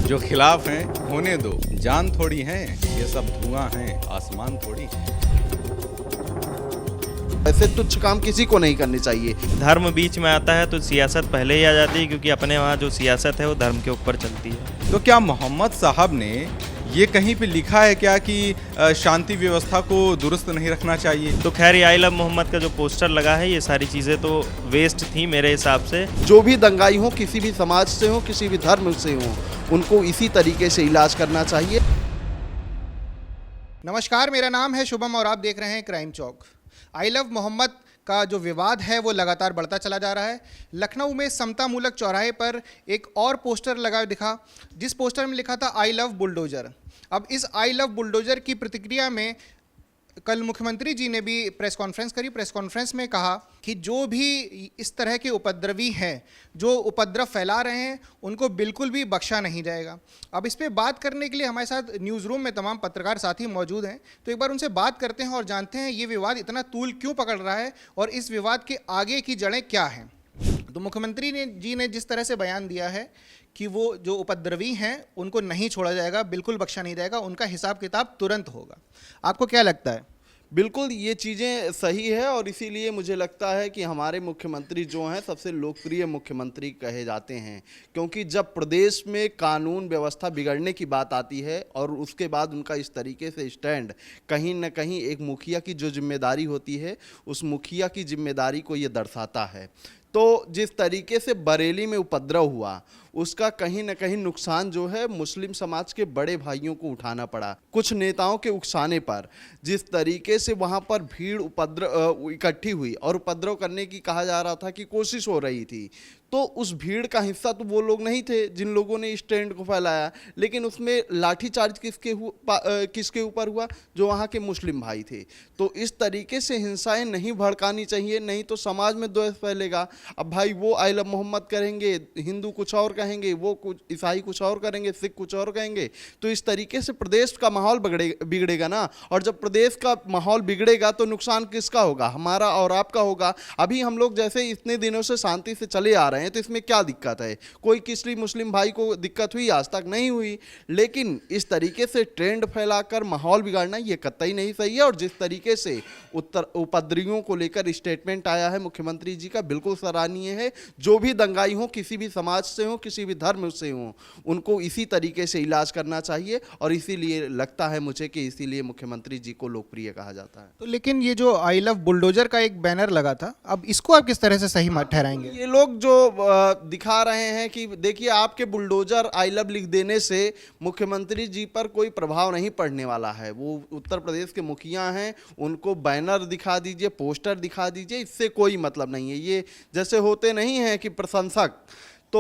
जो खिलाफ हैं होने दो, जान थोड़ी है, ये सब धुआं है, आसमान थोड़ी है। ऐसे तुच्छ काम किसी को नहीं करने चाहिए। धर्म बीच में आता है तो सियासत पहले ही आ जाती है, क्योंकि अपने वहाँ जो सियासत है वो धर्म के ऊपर चलती है। तो क्या मोहम्मद साहब ने ये कहीं पे लिखा है क्या कि शांति व्यवस्था को दुरुस्त नहीं रखना चाहिए? तो खैर ये आई लव मोहम्मद का जो पोस्टर लगा है, ये सारी चीज़ें तो वेस्ट थी मेरे हिसाब से। जो भी दंगाई हो, किसी भी समाज से हो, किसी भी धर्म से हो, उनको इसी तरीके से इलाज करना चाहिए। नमस्कार, मेरा नाम है शुभम और आप देख रहे हैं क्राइम चौक। आई लव मोहम्मद का जो विवाद है वो लगातार बढ़ता चला जा रहा है। लखनऊ में समता मूलक चौराहे पर एक और पोस्टर लगा दिखा, जिस पोस्टर में लिखा था आई लव बुलडोजर। अब इस आई लव बुलडोजर की प्रतिक्रिया में कल मुख्यमंत्री जी ने भी प्रेस कॉन्फ्रेंस करी। प्रेस कॉन्फ्रेंस में कहा कि जो भी इस तरह के उपद्रवी हैं, जो उपद्रव फैला रहे हैं, उनको बिल्कुल भी बख्शा नहीं जाएगा। अब इस पे बात करने के लिए हमारे साथ न्यूज़ रूम में तमाम पत्रकार साथी मौजूद हैं, तो एक बार उनसे बात करते हैं और जानते हैं ये विवाद इतना तूल क्यों पकड़ रहा है और इस विवाद के आगे की जड़ें क्या हैं। तो मुख्यमंत्री जी ने जिस तरह से बयान दिया है कि वो जो उपद्रवी हैं उनको नहीं छोड़ा जाएगा, बिल्कुल बख्शा नहीं जाएगा, उनका हिसाब किताब तुरंत होगा। आपको क्या लगता है? बिल्कुल ये चीज़ें सही है और इसीलिए मुझे लगता है कि हमारे मुख्यमंत्री जो हैं सबसे लोकप्रिय मुख्यमंत्री कहे जाते हैं, क्योंकि जब प्रदेश में कानून व्यवस्था बिगड़ने की बात आती है और उसके बाद उनका इस तरीके से स्टैंड, कहीं न कहीं एक मुखिया की जो जिम्मेदारी होती है, उस मुखिया की जिम्मेदारी को ये दर्शाता है। तो जिस तरीके से बरेली में उपद्रव हुआ, उसका कहीं न कहीं नुकसान जो है मुस्लिम समाज के बड़े भाइयों को उठाना पड़ा। कुछ नेताओं के उकसाने पर जिस तरीके से वहाँ पर भीड़ उपद्रव इकट्ठी हुई और उपद्रव करने की कहा जा रहा था कि कोशिश हो रही थी, तो उस भीड़ का हिस्सा तो वो लोग नहीं थे जिन लोगों ने स्टैंड को फैलाया, लेकिन उसमें लाठीचार्ज किसके ऊपर हुआ? जो वहाँ के मुस्लिम भाई थे। तो इस तरीके से हिंसाएं नहीं भड़कानी चाहिए, नहीं तो समाज में द्वेष फैलेगा। अब भाई वो आई लव मोहम्मद करेंगे, हिंदू कुछ और कहेंगे, वो कुछ ईसाई कुछ और करेंगे, सिख कुछ और कहेंगे, तो इस तरीके से प्रदेश का माहौल बिगड़ेगा ना। और जब प्रदेश का माहौल बिगड़ेगा तो नुकसान किसका होगा? हमारा और आपका होगा। अभी हम लोग जैसे इतने दिनों से शांति से चले आ रहे हैं, तो इसमें क्या दिक्कत है? कोई किसी मुस्लिम भाई को दिक्कत हुई? आज तक नहीं हुई। लेकिन इस तरीके से ट्रेंड फैलाकर माहौल बिगाड़ना ये कतई नहीं सही है। और जिस तरीके से उपद्रवियों को लेकर स्टेटमेंट आया है मुख्यमंत्री जी का, बिल्कुल सराहनीय है। जो भी दंगाई हो, किसी भी समाज से हो, किसी भी धर्म से हो, उनको इसी तरीके से इलाज करना चाहिए। और इसीलिए लगता है मुझे कि इसीलिए मुख्यमंत्री जी को लोकप्रिय कहा जाता है। तो लेकिन ये जो आई लव बुलडोजर का एक बैनर लगा था, अब इसको आप किस तरह से सही ठहराएंगे? ये लोग जो दिखा रहे हैं कि देखिए, आपके बुलडोजर आई लव लिख देने से मुख्यमंत्री जी पर कोई प्रभाव नहीं पड़ने वाला है। वो उत्तर प्रदेश के मुखिया हैं, उनको बैनर दिखा दीजिए, पोस्टर दिखा दीजिए, इससे कोई मतलब नहीं है। ये जैसे होते नहीं हैं कि प्रशंसक तो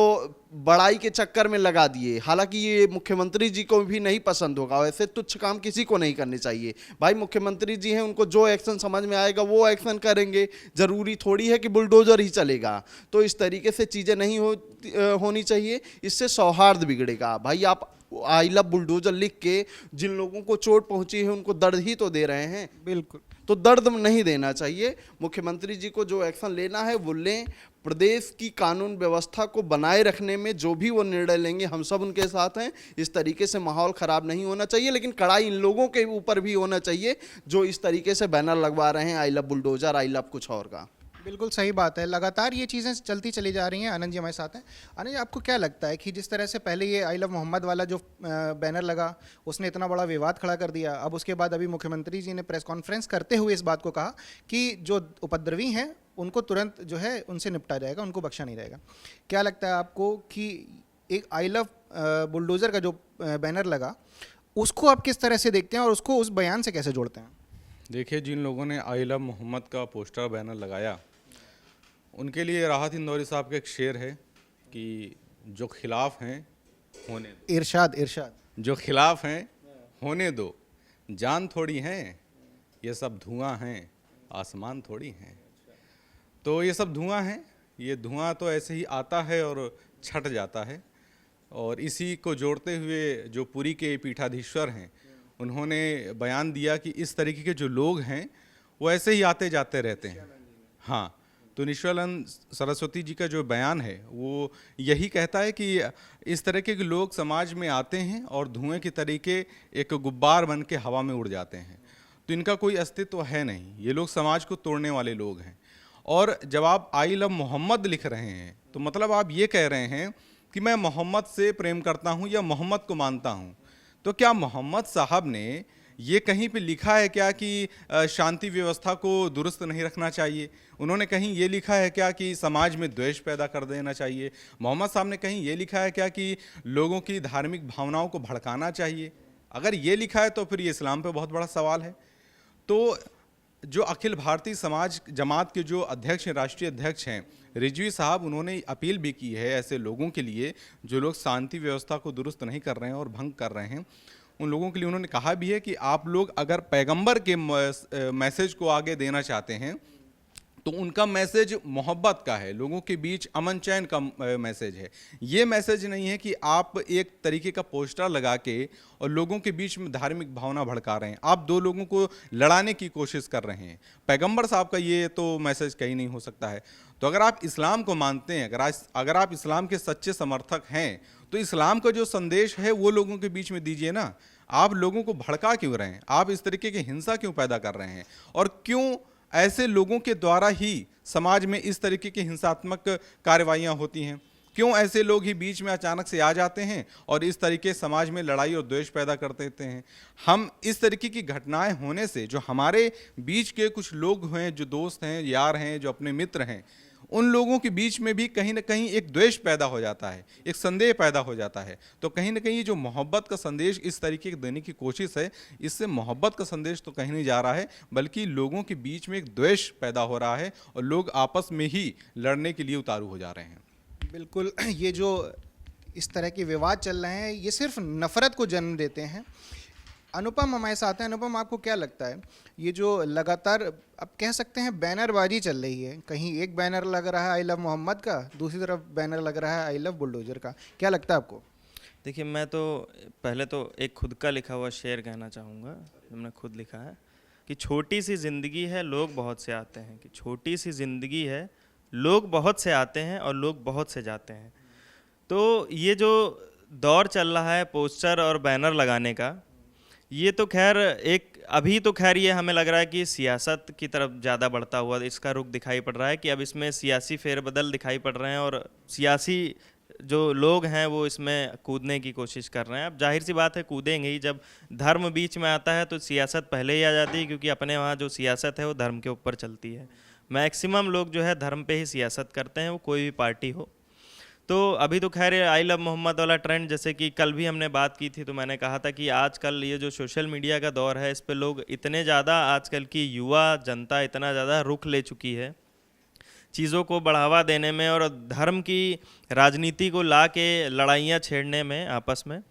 बड़ाई के चक्कर में लगा दिए, हालांकि ये मुख्यमंत्री जी को भी नहीं पसंद होगा। वैसे तुच्छ काम किसी को नहीं करने चाहिए। भाई मुख्यमंत्री जी हैं, उनको जो एक्शन समझ में आएगा वो एक्शन करेंगे। ज़रूरी थोड़ी है कि बुलडोजर ही चलेगा। तो इस तरीके से चीज़ें नहीं होनी चाहिए, इससे सौहार्द बिगड़ेगा। भाई आप आई लव बुलडोजर लिख के जिन लोगों को चोट पहुंची है उनको दर्द ही तो दे रहे हैं। बिल्कुल, तो दर्द नहीं देना चाहिए। मुख्यमंत्री जी को जो एक्शन लेना है वो लें। प्रदेश की कानून व्यवस्था को बनाए रखने में जो भी वो निर्णय लेंगे, हम सब उनके साथ हैं। इस तरीके से माहौल ख़राब नहीं होना चाहिए, लेकिन कड़ाई इन लोगों के ऊपर भी होना चाहिए जो इस तरीके से बैनर लगवा रहे हैं I love bulldozer, I love कुछ और का। बिल्कुल सही बात है। लगातार ये चीज़ें चलती चली जा रही हैं। आनंद जी हमारे साथ हैं। आनंद जी, आपको क्या लगता है कि जिस तरह से पहले ये आई लव मोहम्मद वाला जो बैनर लगा, उसने इतना बड़ा विवाद खड़ा कर दिया, अब उसके बाद अभी मुख्यमंत्री जी ने प्रेस कॉन्फ्रेंस करते हुए इस बात को कहा कि जो उपद्रवी हैं उनको तुरंत जो है उनसे निपटा जाएगा, उनको बख्शा नहीं जाएगा। क्या लगता है आपको कि एक आई लव बुलडोज़र का जो बैनर लगा, उसको आप किस तरह से देखते हैं और उसको उस बयान से कैसे जोड़ते हैं? देखिए, जिन लोगों ने आई लव मोहम्मद का पोस्टर बैनर लगाया, उनके लिए राहत इंदौरी साहब का एक शेर है कि जो खिलाफ हैं होने दो। इरशाद जो खिलाफ हैं होने दो, जान थोड़ी है, ये सब धुआं हैं, आसमान थोड़ी हैं। तो ये सब धुआं है, ये धुआं तो ऐसे ही आता है और छट जाता है। और इसी को जोड़ते हुए जो पुरी के पीठाधीश्वर हैं, उन्होंने बयान दिया कि इस तरीके के जो लोग हैं वो ऐसे ही आते जाते रहते हैं। हाँ, तो निश्चलानंद सरस्वती जी का जो बयान है वो यही कहता है कि इस तरह के लोग समाज में आते हैं और धुएं के तरीके एक गुब्बार बन के हवा में उड़ जाते हैं, तो इनका कोई अस्तित्व है नहीं। ये लोग समाज को तोड़ने वाले लोग हैं। और जब आप आई लव मोहम्मद लिख रहे हैं तो मतलब आप ये कह रहे हैं कि मैं मोहम्मद से प्रेम करता हूँ या मोहम्मद को मानता हूँ। तो क्या मोहम्मद साहब ने ये कहीं पे लिखा है क्या कि शांति व्यवस्था को दुरुस्त नहीं रखना चाहिए? उन्होंने कहीं ये लिखा है क्या कि समाज में द्वेष पैदा कर देना चाहिए? मोहम्मद साहब ने कहीं ये लिखा है क्या कि लोगों की धार्मिक भावनाओं को भड़काना चाहिए? अगर ये लिखा है तो फिर ये इस्लाम पे बहुत बड़ा सवाल है। तो जो अखिल भारतीय समाज जमात के जो अध्यक्ष हैं, राष्ट्रीय अध्यक्ष हैं रिजवी साहब, उन्होंने अपील भी की है ऐसे लोगों के लिए जो लोग शांति व्यवस्था को दुरुस्त नहीं कर रहे हैं और भंग कर रहे हैं। उन लोगों के लिए उन्होंने कहा भी है कि आप लोग अगर पैगंबर के मैसेज को आगे देना चाहते हैं तो उनका मैसेज मोहब्बत का है, लोगों के बीच अमन चैन का मैसेज है। ये मैसेज नहीं है कि आप एक तरीके का पोस्टर लगा के और लोगों के बीच में धार्मिक भावना भड़का रहे हैं, आप दो लोगों को लड़ाने की कोशिश कर रहे हैं। पैगंबर साहब का ये तो मैसेज कहीं नहीं हो सकता है। तो अगर आप इस्लाम को मानते हैं, अगर आप इस्लाम के सच्चे समर्थक हैं, तो इस्लाम का जो संदेश है वो लोगों के बीच में दीजिए ना। आप लोगों को भड़का क्यों रहे हैं? आप इस तरीके की हिंसा क्यों पैदा कर रहे हैं? और क्यों ऐसे लोगों के द्वारा ही समाज में इस तरीके की हिंसात्मक कार्रवाइयाँ होती हैं? क्यों ऐसे लोग ही बीच में अचानक से आ जाते हैं और इस तरीके समाज में लड़ाई और द्वेष पैदा कर देते हैं? हम इस तरीके की घटनाएं होने से जो हमारे बीच के कुछ लोग हैं, जो दोस्त हैं, यार हैं, जो अपने मित्र हैं, उन लोगों के बीच में भी कहीं ना कहीं एक द्वेष पैदा हो जाता है, एक संदेह पैदा हो जाता है। तो कहीं ना कहीं जो मोहब्बत का संदेश इस तरीके के देने की कोशिश है, इससे मोहब्बत का संदेश तो कहीं नहीं जा रहा है, बल्कि लोगों के बीच में एक द्वेष पैदा हो रहा है और लोग आपस में ही लड़ने के लिए उतारू हो जा रहे हैं। बिल्कुल, ये जो इस तरह के विवाद चल रहे हैं ये सिर्फ नफ़रत को जन्म देते हैं। अनुपम हमारे साथ हैं। अनुपम, आपको क्या लगता है ये जो लगातार अब कह सकते हैं बैनरबाजी चल रही है, कहीं एक बैनर लग रहा है आई लव मोहम्मद का, दूसरी तरफ बैनर लग रहा है आई लव बुलडोजर का, क्या लगता है आपको? देखिए, मैं तो पहले तो एक खुद का लिखा हुआ शेर कहना चाहूँगा, मैंने खुद लिखा है कि छोटी सी ज़िंदगी है, लोग बहुत से आते हैं। कि छोटी सी ज़िंदगी है, लोग बहुत से आते हैं और लोग बहुत से जाते हैं। तो ये जो दौर चल रहा है पोस्टर और बैनर लगाने का, ये तो खैर अभी तो खैर ये हमें लग रहा है कि सियासत की तरफ ज़्यादा बढ़ता हुआ इसका रुख दिखाई पड़ रहा है कि अब इसमें सियासी फेरबदल दिखाई पड़ रहे हैं और सियासी जो लोग हैं वो इसमें कूदने की कोशिश कर रहे हैं। अब जाहिर सी बात है कूदेंगे ही, जब धर्म बीच में आता है तो सियासत पहले ही आ जाती है, क्योंकि अपने वहाँ जो सियासत है वो धर्म के ऊपर चलती है। मैक्सिमम लोग जो है धर्म पे ही सियासत करते हैं, वो कोई भी पार्टी हो। तो अभी तो खैर आई लव मोहम्मद वाला ट्रेंड, जैसे कि कल भी हमने बात की थी तो मैंने कहा था कि आजकल ये जो सोशल मीडिया का दौर है, इस पे लोग इतने ज़्यादा, आजकल की युवा जनता इतना ज़्यादा रुख ले चुकी है चीज़ों को बढ़ावा देने में और धर्म की राजनीति को ला के लड़ाइयाँ छेड़ने में आपस में।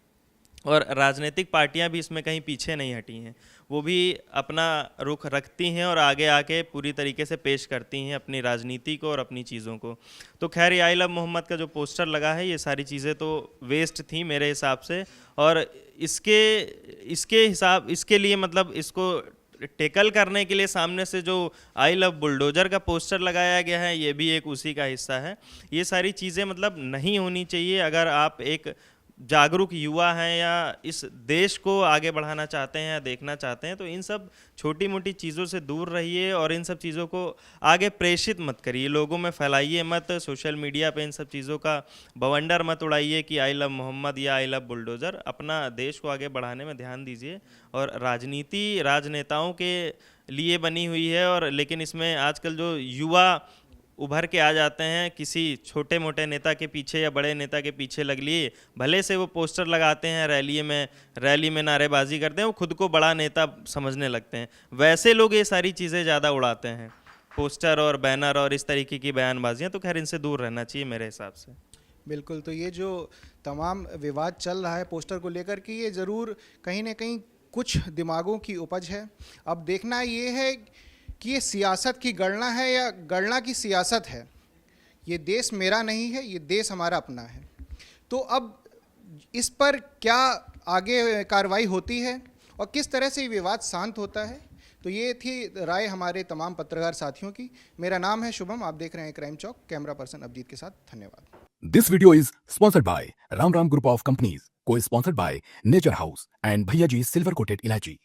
और राजनीतिक पार्टियां भी इसमें कहीं पीछे नहीं हटी हैं, वो भी अपना रुख रखती हैं और आगे आके पूरी तरीके से पेश करती हैं अपनी राजनीति को और अपनी चीज़ों को। तो खैर ये आई लव मोहम्मद का जो पोस्टर लगा है, ये सारी चीज़ें तो वेस्ट थी मेरे हिसाब से। और इसके लिए मतलब इसको टेकल करने के लिए सामने से जो आई लव बुलडोजर का पोस्टर लगाया गया है, ये भी एक उसी का हिस्सा है। ये सारी चीज़ें मतलब नहीं होनी चाहिए। अगर आप एक जागरूक युवा हैं या इस देश को आगे बढ़ाना चाहते हैं या देखना चाहते हैं, तो इन सब छोटी मोटी चीज़ों से दूर रहिए और इन सब चीज़ों को आगे प्रेषित मत करिए, लोगों में फैलाइए मत। सोशल मीडिया पे इन सब चीज़ों का बवंडर मत उड़ाइए कि आई लव मोहम्मद या आई लव बुलडोज़र। अपना देश को आगे बढ़ाने में ध्यान दीजिए। और राजनीति राजनेताओं के लिए बनी हुई है, और लेकिन इसमें आजकल जो युवा उभर के आ जाते हैं किसी छोटे मोटे नेता के पीछे या बड़े नेता के पीछे लग लिए, भले से वो पोस्टर लगाते हैं, रैली में नारेबाजी करते हैं, वो खुद को बड़ा नेता समझने लगते हैं। वैसे लोग ये सारी चीज़ें ज़्यादा उड़ाते हैं, पोस्टर और बैनर और इस तरीके की बयानबाजियाँ। तो खैर इनसे दूर रहना चाहिए मेरे हिसाब से। बिल्कुल, तो ये जो तमाम विवाद चल रहा है पोस्टर को लेकर के, ये ज़रूर कहीं ना कहीं कुछ दिमागों की उपज है। अब देखना ये है कि ये सियासत की गणना है या गणना की सियासत है। ये देश मेरा नहीं है, ये देश हमारा अपना है। तो अब इस पर क्या आगे कार्रवाई होती है और किस तरह से ये विवाद शांत होता है, तो ये थी राय हमारे तमाम पत्रकार साथियों की। मेरा नाम है शुभम, आप देख रहे हैं क्राइम चौक, कैमरा पर्सन अभिजीत के साथ। धन्यवाद। This video is sponsored by Ram Ram Group of Companies, co-sponsored by Nature House and Bhaiya Ji Silver Coated Ilachi.